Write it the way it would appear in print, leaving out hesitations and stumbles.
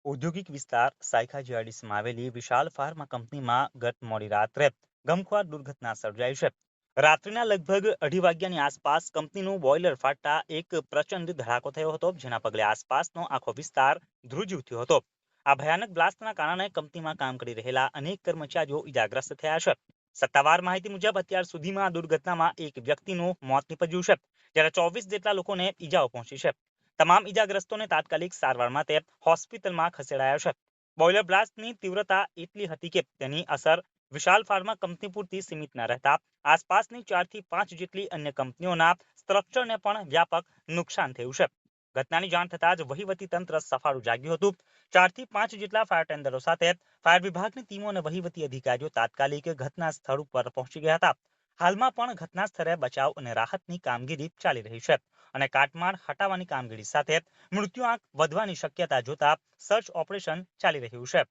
ઔદ્યોગિક વિસ્તાર સાયખા જીઆઈડીસીમાં આવેલી વિશાલ ફાર્મા કંપનીમાં ગત મોડી રાત્રે ગમખ્વાર દુર્ઘટના સર્જાઈ છે. રાત્રિના લગભગ 2:30 વાગ્યાની આસપાસ કંપનીનું બોઇલર ફાટતા એક પ્રચંડ ધડાકો થયો હતો, જેના પગલે આસપાસનો આખો વિસ્તાર ધ્રુજી ઉઠ્યો હતો. આ ભયાનક બ્લાસ્ટના કારણે કંપનીમાં કામ કરી રહેલા અનેક કર્મચારીઓ ઇજાગ્રસ્ત થયા છે. સત્તાવાર માહિતી મુજબ અત્યાર સુધીમાં આ દુર્ઘટનામાં એક વ્યક્તિનું મોત નીપજ્યું છે, જ્યારે 24 જેટલા લોકોને ઇજાઓ પહોંચી છે. તમામ ઇજાગ્રસ્તોને તાત્કાલિક સારવાર માટે હોસ્પિટલમાં ખસેડાયા છે. બોઇલર બ્લાસ્ટની તીવ્રતા એટલી હતી કે તેની અસર વિશાલ ફાર્મા કંપની પૂરતી સીમિત ન રહેતા આસપાસની 4 થી 5 જેટલી અન્ય કંપનીઓના સ્ટ્રક્ચરને પણ વ્યાપક નુકસાન થયું છે. ઘટનાની જાણ થતાં જ વહીવટી તંત્ર સફાળું જાગ્યું હતું. 4 થી 5 જેટલા ફાયર ટેન્ડરો સાથે ફાયર વિભાગની ટીમો અને વહીવટી અધિકારીઓ તાત્કાલિક ઘટના સ્થળ ઉપર પહોંચી ગયા હતા. હાલમાં પણ ઘટના સ્થળે બચાવ અને રાહતની કામગીરી ચાલી રહી છે અને કાટમાળ હટાવવાની કામગીરી સાથે મૃત્યુઆંક વધવાની શક્યતા જોતા સર્ચ ઓપરેશન ચાલી રહ્યું છે.